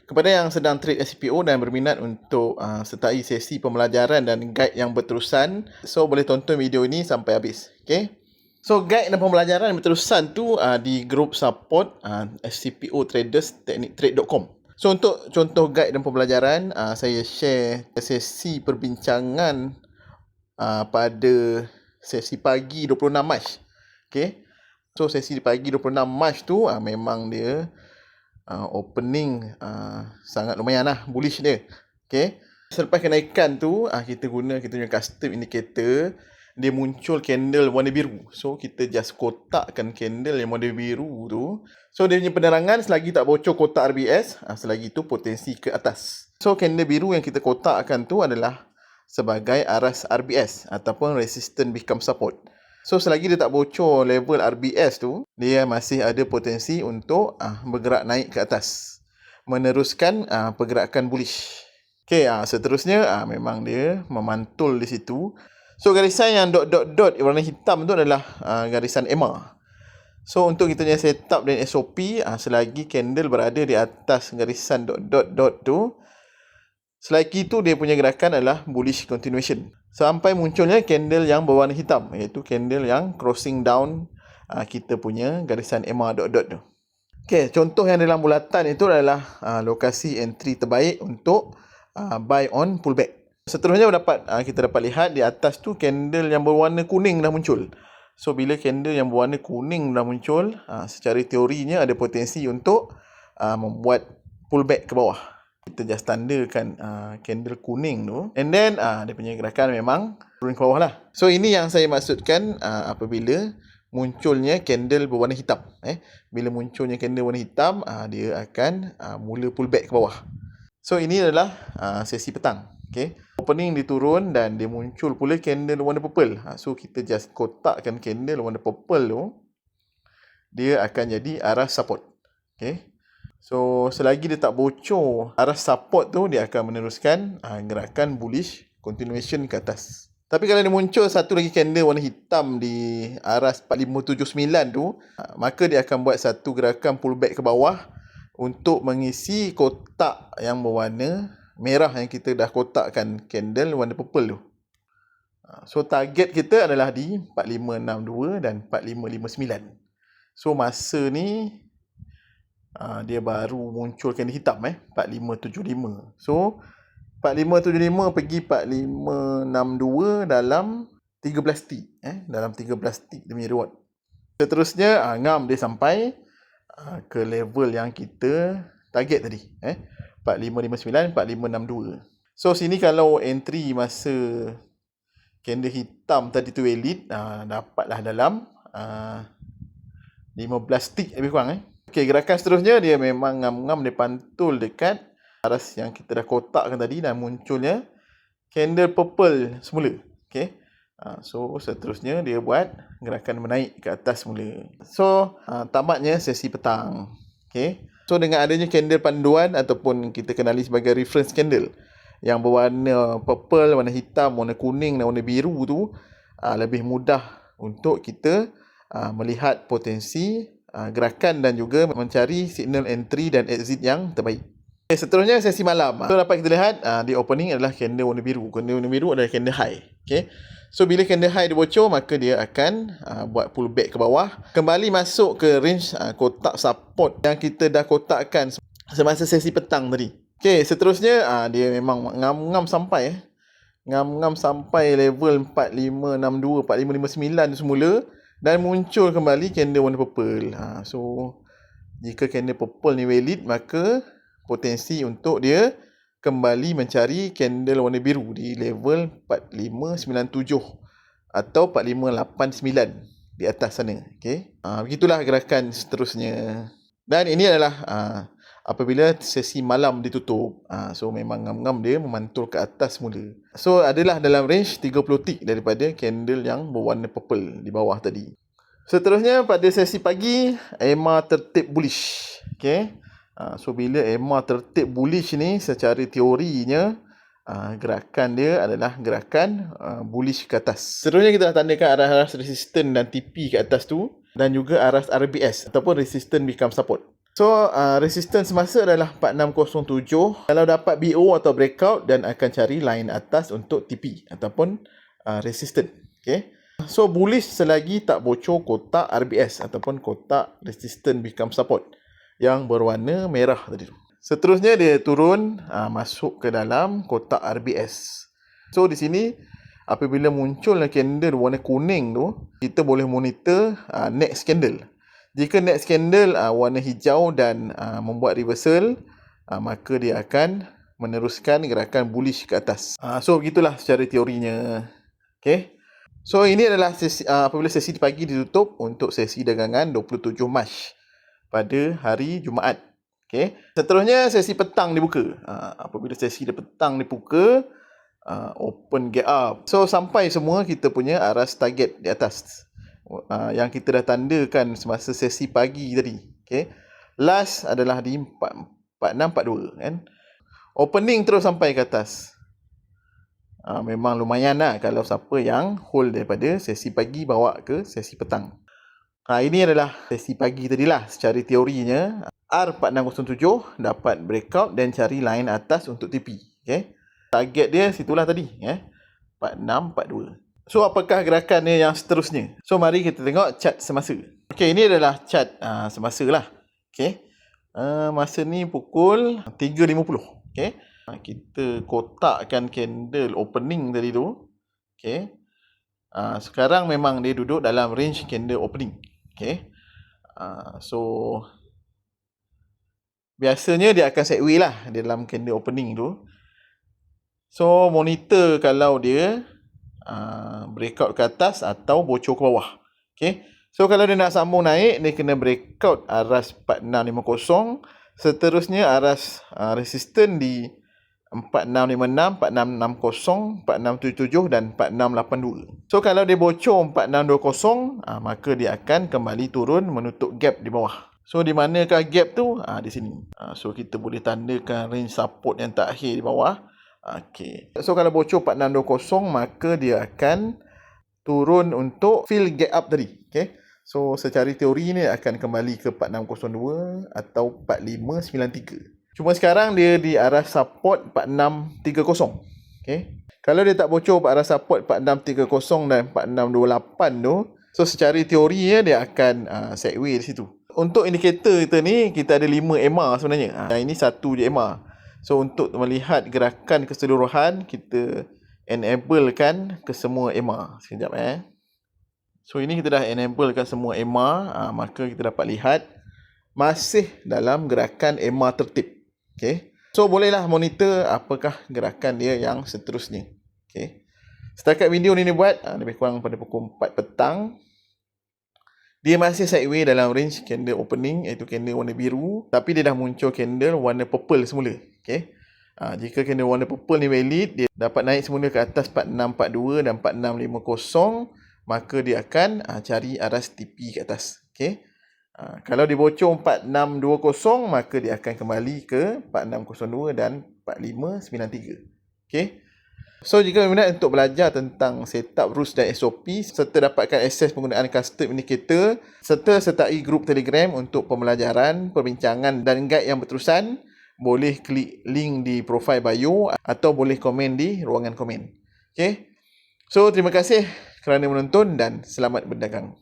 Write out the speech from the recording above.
Kepada yang sedang trade SCPO dan berminat untuk sertai sesi pembelajaran dan guide yang berterusan, so boleh tonton video ini sampai habis. Okay? So guide dan pembelajaran berterusan tu di grup support SCPO Traders tekniktrade.com. So untuk contoh guide dan pembelajaran, saya share sesi perbincangan pada sesi pagi 26 Mac. Okay? So sesi pagi 26 Mac tu memang dia opening sangat lumayan lah, bullish dia. Okay. Selepas kenaikan tu kita guna kita punya custom indicator, dia muncul candle warna biru. So kita just kotakkan candle yang warna biru tu. So dia punya penerangan selagi tak bocor kotak RBS, selagi tu potensi ke atas. So candle biru yang kita kotakkan tu adalah sebagai aras RBS ataupun resistance become support. So selagi dia tak bocor level RBS tu, dia masih ada potensi untuk bergerak naik ke atas, meneruskan pergerakan bullish. Okay, seterusnya memang dia memantul di situ. So garisan yang dot warna hitam tu adalah garisan EMA. So untuk kita punya setup dan SOP, selagi candle berada di atas garisan dot tu, selagi tu dia punya gerakan adalah bullish continuation sampai munculnya candle yang berwarna hitam, iaitu candle yang crossing down kita punya garisan EMA dot tu. Okey, contoh yang dalam bulatan itu adalah lokasi entry terbaik untuk buy on pullback. Seterusnya kita dapat lihat di atas tu candle yang berwarna kuning dah muncul. So bila candle yang berwarna kuning dah muncul, secara teorinya ada potensi untuk membuat pullback ke bawah. Kita just tandakan candle kuning tu, and then dia punya gerakan memang turun ke bawah lah. So ini yang saya maksudkan apabila munculnya candle berwarna hitam. Bila munculnya candle warna hitam, dia akan mula pullback ke bawah. So ini adalah sesi petang. Okay. Opening dia turun dan dia muncul pula candle warna purple. So kita just kotakkan candle warna purple tu, dia akan jadi arah support. Okay. So selagi dia tak bocor arah support tu, dia akan meneruskan gerakan bullish continuation ke atas. Tapi kalau dia muncul satu lagi candle warna hitam di aras 4579 tu, maka dia akan buat satu gerakan pullback ke bawah untuk mengisi kotak yang berwarna merah yang kita dah kotakkan candle warna purple tu. So target kita adalah di 4562 dan 4559. So masa ni dia baru muncul candle hitam 4575. So 4575 pergi 4562 dalam 13 tick dalam 13 tick dia punya reward. Seterusnya ngam dia sampai ke level yang kita target tadi 4559 4562. So sini kalau entry masa candle hitam tadi tu elite, dapatlah dalam 15 tick lebih kurang Okey, gerakan seterusnya dia memang ngam-ngam dia pantul dekat aras yang kita dah kotakkan tadi dan munculnya candle purple semula. Okey. So seterusnya dia buat gerakan menaik ke atas semula. So tamatnya sesi petang. Okey. So dengan adanya candle panduan ataupun kita kenali sebagai reference candle yang berwarna purple, warna hitam, warna kuning dan warna biru tu, lebih mudah untuk kita melihat potensi gerakan dan juga mencari signal entry dan exit yang terbaik. Okay, seterusnya sesi malam. So dapat kita lihat di opening adalah candle warna biru. Candle warna biru adalah candle high. Okay. So bila candle high dia bocor, maka dia akan buat pullback ke bawah, kembali masuk ke range kotak support yang kita dah kotakkan semasa sesi petang tadi. Okay, seterusnya dia memang ngam-ngam sampai ngam-ngam sampai level 4562 4559 semula dan muncul kembali candle warna purple. So jika candle purple ni valid, maka potensi untuk dia kembali mencari candle warna biru di level 4597 atau 4589 di atas sana. Okey. Begitulah gerakan seterusnya. Dan ini adalah apabila sesi malam ditutup. So memang ngam-ngam dia memantul ke atas semula. So adalah dalam range 30 tick daripada candle yang berwarna purple di bawah tadi. Seterusnya pada sesi pagi, EMA tertib bullish. Okay. So bila EMA tertib bullish ni, secara teorinya gerakan dia adalah gerakan bullish ke atas. Seterusnya kita dah tandakan aras resistance dan TP ke atas tu, dan juga aras RBS ataupun resistance become support. So, resistance semasa adalah 4607. Kalau dapat BO atau breakout, dan akan cari line atas untuk TP ataupun resistant. Okay. So, bullish selagi tak bocor kotak RBS ataupun kotak resistant become support yang berwarna merah tadi tu. Seterusnya dia turun masuk ke dalam kotak RBS. So, di sini apabila muncul candle warna kuning tu, kita boleh monitor next candle. Jika next candle warna hijau dan membuat reversal, maka dia akan meneruskan gerakan bullish ke atas. So begitulah secara teorinya. Okay. So ini adalah sesi, apabila sesi pagi ditutup untuk sesi dagangan 27 Mac pada hari Jumaat. Okay. Seterusnya sesi petang dibuka. Apabila sesi petang dibuka, open gap up. So sampai semua kita punya aras target di atas. Yang kita dah tandakan semasa sesi pagi tadi. Okay. Last adalah di 4642 kan. Opening terus sampai ke atas. Memang lumayan lah kalau siapa yang hold daripada sesi pagi bawa ke sesi petang. Ini adalah sesi pagi tadilah secara teorinya. R4607 dapat breakout dan cari line atas untuk TP. Okay. Target dia situlah tadi. 4642. So, apakah gerakan dia yang seterusnya? So, mari kita tengok chart semasa. Okey, ini adalah chart semasa lah. Okey. Masa ni pukul 3.50. Okey. Kita kotakkan candle opening tadi tu. Okey. Sekarang memang dia duduk dalam range candle opening. Okey. So, biasanya dia akan sideway lah dalam candle opening tu. So, monitor kalau dia breakout ke atas atau bocor ke bawah. Okay. So, kalau dia nak sambung naik, dia kena breakout aras 4650. Seterusnya aras resistant di 4656, 4660, 4677 dan 4682. So, kalau dia bocor 4620, maka dia akan kembali turun menutup gap di bawah. So, di manakah gap tu? Di sini. So, kita boleh tandakan range support yang terakhir di bawah. Okay. So, kalau bocor 4620, maka dia akan turun untuk fill gap up tadi. Okay. So, secara teori ni akan kembali ke 4602 atau 4593. Cuma sekarang dia di arah support 4630. Okay. Kalau dia tak bocor arah support 4630 dan 4628 tu, so secara teorinya dia akan sideway di situ. Untuk indikator kita ni, kita ada 5 EMA sebenarnya. Yang ini satu je EMA. So, untuk melihat gerakan keseluruhan, kita enablekan ke semua EMA. Sekejap So, ini kita dah enablekan semua EMA. Maka kita dapat lihat masih dalam gerakan EMA tertib. Okay. So, bolehlah monitor apakah gerakan dia yang seterusnya. Okay. Setakat video ni dibuat, lebih kurang pada pukul 4 petang. Dia masih sideway dalam range candle opening, iaitu candle warna biru. Tapi dia dah muncul candle warna purple semula. Okay. Jika candle warna purple ni valid, dia dapat naik semula ke atas 4642 dan 4650. Maka dia akan cari aras TP ke atas. Okay. Kalau dia bocor 4620, maka dia akan kembali ke 4602 dan 4593. Okay. So, jika berminat untuk belajar tentang setup rules dan SOP serta dapatkan akses penggunaan custom indicator serta sertai grup Telegram untuk pembelajaran, perbincangan dan guide yang berterusan, boleh klik link di profile bio atau boleh komen di ruangan komen. Okay. So, terima kasih kerana menonton dan selamat berdagang.